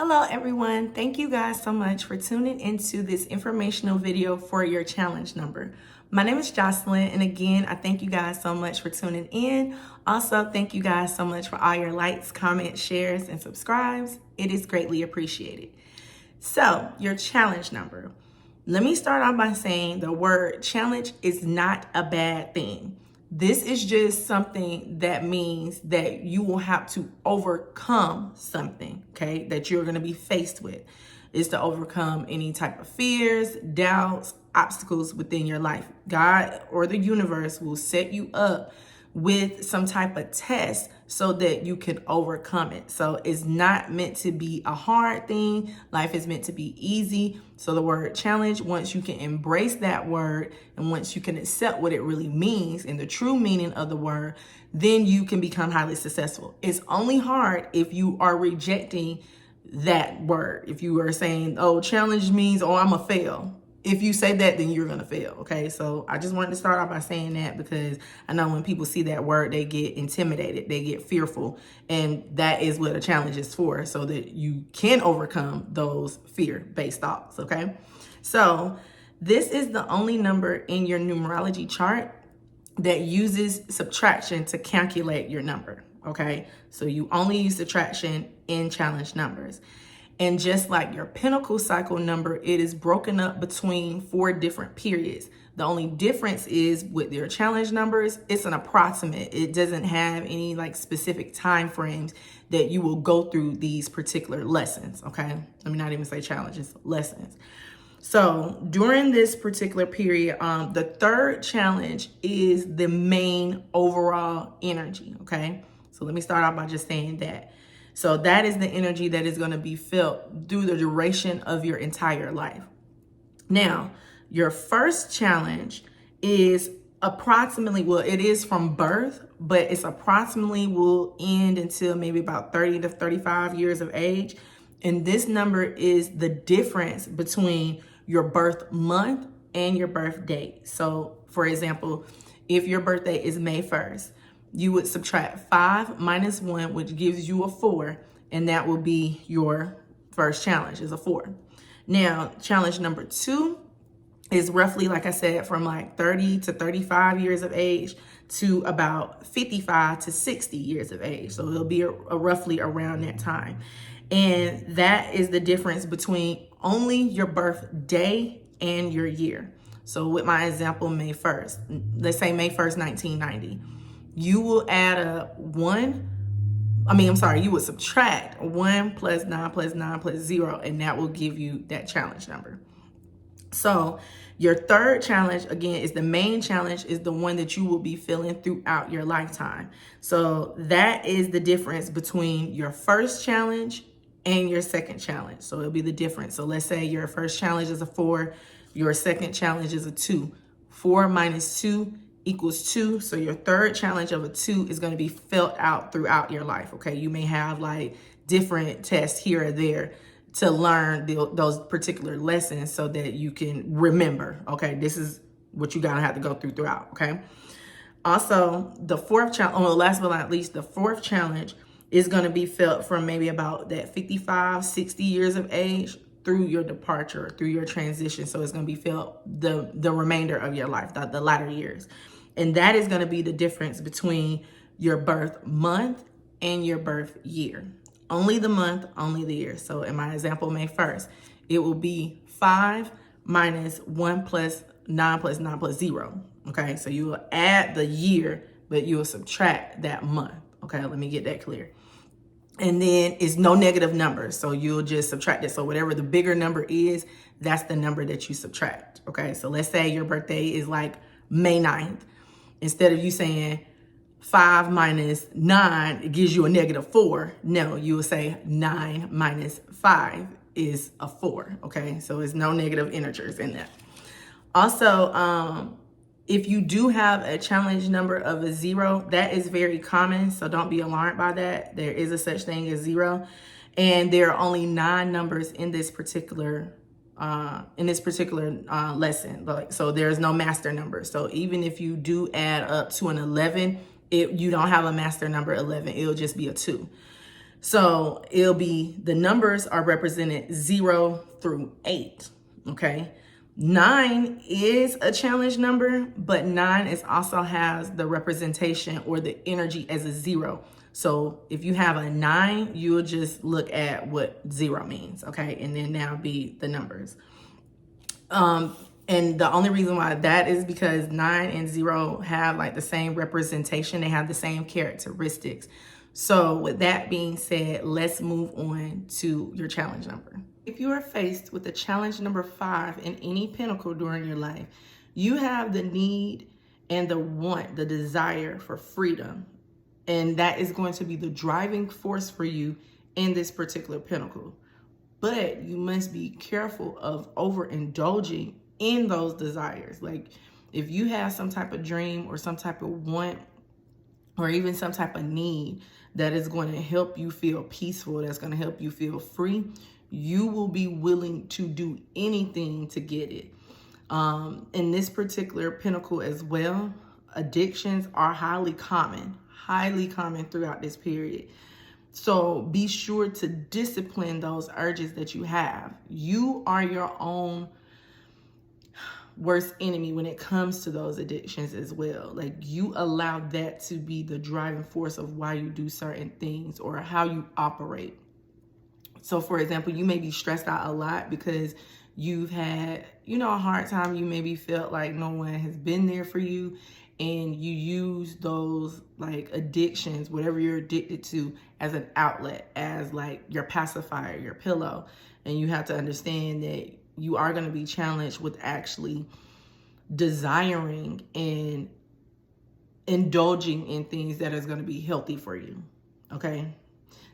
Hello everyone, thank you guys so much for tuning into this informational video for your challenge number. My name is JOCELYN, and again, I thank you guys so much for tuning in. Also, thank you guys so much for all your likes, comments, shares, and subscribes. It is greatly appreciated. So, your challenge number. Let me start off by saying the word challenge is not a bad thing. This is just something that means that you will have to overcome something, okay, that you're going to be faced with. Is to overcome any type of fears, doubts, obstacles within your life. God or the universe will set you up with some type of test so that you can overcome it. So it's not meant to be a hard thing. Life is meant to be easy. So the word challenge, once you can embrace that word and once you can accept what it really means and the true meaning of the word, then you can become highly successful. It's only hard if you are rejecting that word. If you are saying, oh, challenge means, oh, I'm a fail. If you say that, then you're going to fail. Okay. So I just wanted to start off by saying that because I know when people see that word, they get intimidated, they get fearful. And that is what a challenge is for, so that you can overcome those fear-based thoughts. Okay. So this is the only number in your numerology chart that uses subtraction to calculate your number. Okay. So you only use subtraction in challenge numbers. And just like your pinnacle cycle number, it is broken up between 4 different periods. The only difference is with your challenge numbers, it's an approximate. It doesn't have any like specific time frames that you will go through these particular lessons, okay? Let me not even say challenges, lessons. So during this particular period, the third challenge is the main overall energy, okay? So let me start off by just saying that. So that is the energy that is going to be felt through the duration of your entire life. Now, your first challenge is approximately, well, it is from birth, but it's approximately will end until maybe about 30 to 35 years of age. And this number is the difference between your birth month and your birth date. So, for example, if your birthday is May 1st, you would subtract 5 minus 1, which gives you a 4, and that will be your first challenge, is a 4. Now, challenge number 2 is roughly, like I said, from like 30 to 35 years of age to about 55 to 60 years of age. So it'll be a roughly around that time. And that is the difference between only your birthday and your year. So with my example, May 1st, let's say May 1st, 1990. You will add up you would subtract 1 plus 9 plus 9 plus 0, and that will give you that challenge number. So your third challenge, again, is the main challenge, is the one that you will be feeling throughout your lifetime. So that is the difference between your first challenge and your second challenge. So it'll be the difference. So let's say your first challenge is a 4, your second challenge is a 2. 4 minus 2 equals 2. So your third challenge of a 2 is going to be felt out throughout your life. Okay. You may have like different tests here or there to learn those particular lessons so that you can remember, okay, this is what you're going to have to go throughout. Okay. Also, the fourth challenge, last but not least, the fourth challenge is going to be felt from maybe about that 55, 60 years of age through your departure, through your transition. So it's going to be felt the remainder of your life, the latter years. And that is going to be the difference between your birth month and your birth year. Only the month, only the year. So in my example, May 1st, it will be 5 minus 1 plus 9 plus 9 plus 0. Okay, so you will add the year, but you will subtract that month. Okay, let me get that clear. And then it's no negative numbers. So you'll just subtract it. So whatever the bigger number is, that's the number that you subtract. Okay, so let's say your birthday is like May 9th. Instead of you saying 5 minus 9, it gives you a negative 4. No, you will say 9 minus 5 is a 4. Okay, so it's no negative integers in that. Also, if you do have a challenge number of a 0, that is very common. So don't be alarmed by that. There is a such thing as 0. And there are only 9 numbers in this particular lesson. So there's no master number. So even if you do add up to an 11, you don't have a master number 11. It'll just be a 2. So it'll be, the numbers are represented 0 through 8, okay? 9 is a challenge number, but 9 is also has the representation or the energy as a 0. So if you have a 9, you'll just look at what 0 means, okay? And then that'll be the numbers. And the only reason why that is because 9 and 0 have like the same representation. They have the same characteristics. So with that being said, let's move on to your challenge number. If you are faced with a challenge number 5 in any pinnacle during your life, you have the need and the want, the desire for freedom. And that is going to be the driving force for you in this particular pinnacle. But you must be careful of overindulging in those desires. Like if you have some type of dream or some type of want or even some type of need that is going to help you feel peaceful, that's going to help you feel free, you will be willing to do anything to get it. In this particular pinnacle as well, addictions are highly common throughout this period. So be sure to discipline those urges that you have. You are your own worst enemy when it comes to those addictions as well. Like you allow that to be the driving force of why you do certain things or how you operate. So for example, you may be stressed out a lot because you've had, a hard time. You maybe felt like no one has been there for you, and you use those like addictions, whatever you're addicted to, as an outlet, as like your pacifier, your pillow. And you have to understand that you are going to be challenged with actually desiring and indulging in things that is going to be healthy for you. Okay.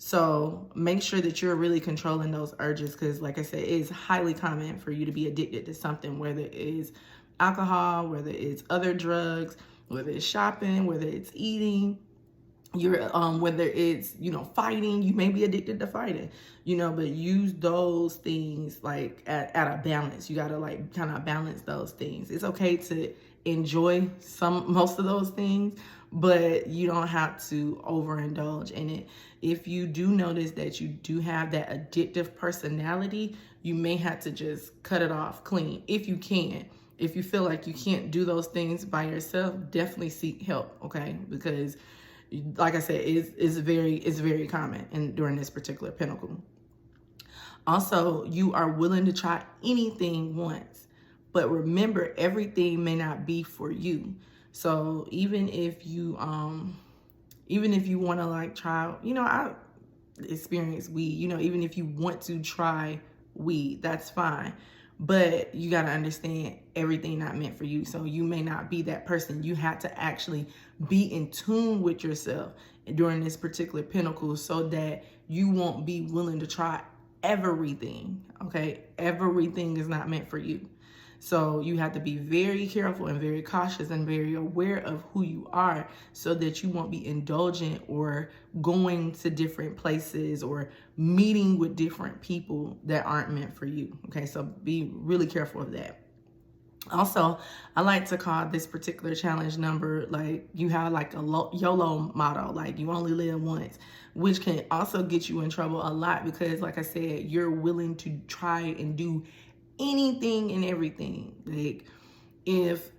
So make sure that you're really controlling those urges, because like I said, it is highly common for you to be addicted to something, whether it is alcohol, whether it's other drugs, whether it's shopping, whether it's eating, whether it's, fighting. You may be addicted to fighting, but use those things like at a balance. You got to like kind of balance those things. It's okay to enjoy most of those things, but you don't have to overindulge in it. If you do notice that you do have that addictive personality, you may have to just cut it off clean if you can. If you feel like you can't do those things by yourself, definitely seek help, okay? Because like I said, it's very common during this particular pinnacle. Also, you are willing to try anything once, but remember, everything may not be for you. So even if you want to like try, I experienced weed, even if you want to try weed, that's fine. But you got to understand, everything not meant for you. So you may not be that person. You have to actually be in tune with yourself during this particular pinnacle so that you won't be willing to try everything, okay? Everything is not meant for you. So you have to be very careful and very cautious and very aware of who you are so that you won't be indulgent or going to different places or meeting with different people that aren't meant for you. Okay, so be really careful of that. Also, I like to call this particular challenge number, like you have like a YOLO motto, like you only live once, which can also get you in trouble a lot because, like I said, you're willing to try and do anything and everything. Like if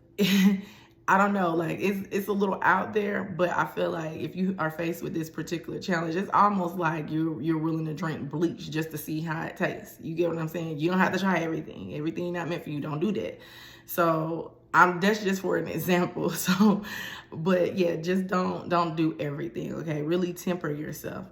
I don't know, like it's a little out there, but I feel like if you are faced with this particular challenge, it's almost like you're willing to drink bleach just to see how it tastes. You get what I'm saying? You don't have to try everything. Everything not meant for you. Don't do that. So that's just for an example. So, but yeah, just don't do everything. Okay, really temper yourself.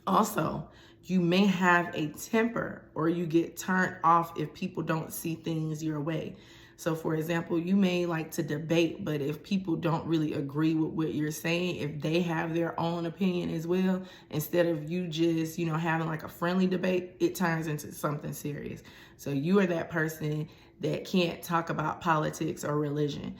Also, you may have a temper or you get turned off if people don't see things your way. So for example, you may like to debate, but if people don't really agree with what you're saying, if they have their own opinion as well, instead of you just, having like a friendly debate, it turns into something serious. So you are that person that can't talk about politics or religion.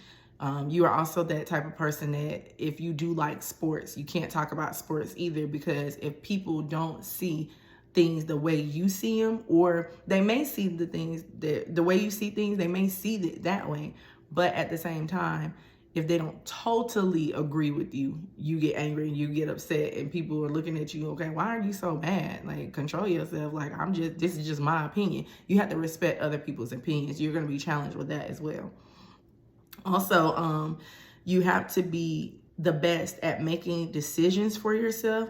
You are also that type of person that if you do like sports, you can't talk about sports either, because if people don't see things the way you see them, or they may see the things the way you see things, they may see it that way, but at the same time, if they don't totally agree with you, you get angry and you get upset, and people are looking at you, okay, why are you so mad? Like, control yourself. Like, this is just my opinion. You have to respect other people's opinions. You're going to be challenged with that as well. Also, you have to be the best at making decisions for yourself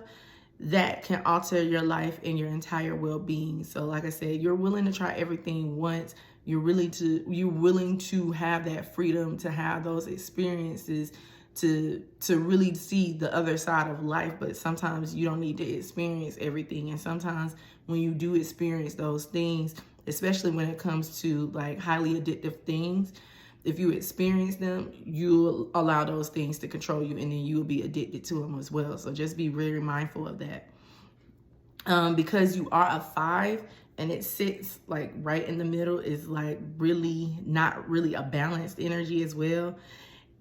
that can alter your life and your entire well-being. So like I said, you're willing to try everything once. You're willing to have that freedom, to have those experiences, to really see the other side of life. But sometimes you don't need to experience everything. And sometimes when you do experience those things, especially when it comes to like highly addictive things, if you experience them, you'll allow those things to control you, and then you'll be addicted to them as well. So just be very mindful of that. Because you are a 5 and it sits like right in the middle, is like really not really a balanced energy as well.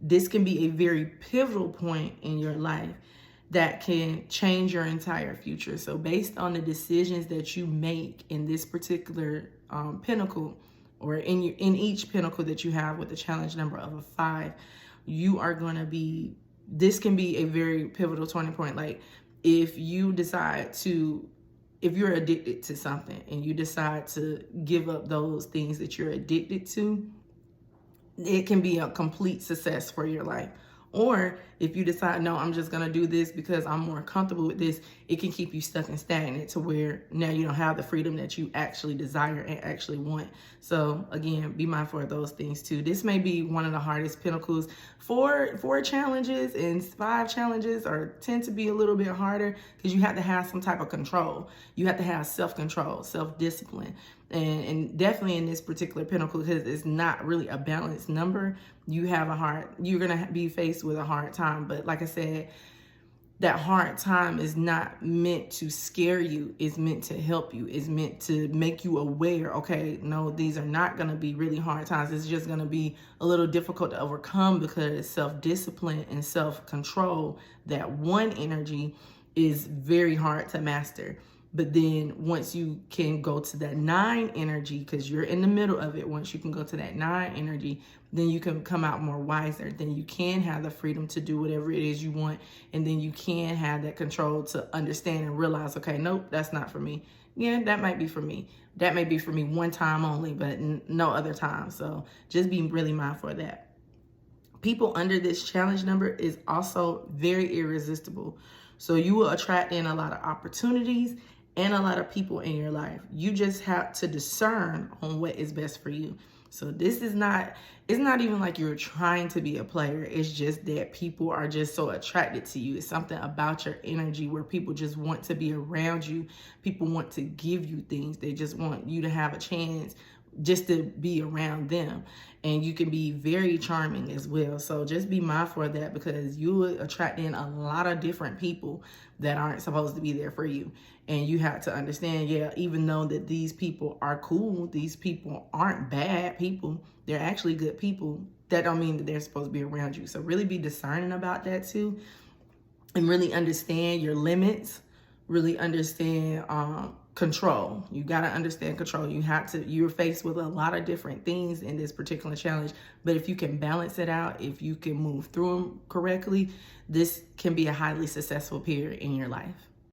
This can be a very pivotal point in your life that can change your entire future. So based on the decisions that you make in this particular pinnacle, or in each pinnacle that you have with the challenge number of a 5, you are going to be, this can be a very pivotal turning point. Like if you're addicted to something and you decide to give up those things that you're addicted to, it can be a complete success for your life. Or if you decide, no, I'm just going to do this because I'm more comfortable with this, it can keep you stuck and stagnant to where now you don't have the freedom that you actually desire and actually want. So again, be mindful of those things too. This may be one of the hardest pinnacles. 4 challenges and 5 challenges tend to be a little bit harder because you have to have some type of control. You have to have self-control, self-discipline. And definitely in this particular pinnacle, because it's not really a balanced number, you're going to be faced with a hard time. But like I said, that hard time is not meant to scare you. It's meant to help you. It's meant to make you aware, okay, no, these are not going to be really hard times. It's just going to be a little difficult to overcome because self-discipline and self-control, that 1 energy, is very hard to master. But then once you can go to that 9 energy, because you're in the middle of it, once you can go to that 9 energy, then you can come out more wiser. Then you can have the freedom to do whatever it is you want. And then you can have that control to understand and realize, okay, nope, that's not for me. Yeah, that might be for me. That may be for me one time only, but no other time. So just be really mindful of that. People under this challenge number is also very irresistible. So you will attract in a lot of opportunities and a lot of people in your life. You just have to discern on what is best for you. So this is not, it's not even like you're trying to be a player. It's just that people are just so attracted to you. It's something about your energy where people just want to be around you. People want to give you things. They just want you to have a chance just to be around them. And you can be very charming as well. So just be mindful of that, because you will attract in a lot of different people that aren't supposed to be there for you. And you have to understand, yeah, even though that these people are cool, these people aren't bad people. They're actually good people. That don't mean that they're supposed to be around you. So really be discerning about that too. And really understand your limits. Really understand control. You got to understand control. You're faced with a lot of different things in this particular challenge, but if you can balance it out, if you can move through them correctly, this can be a highly successful period in your life.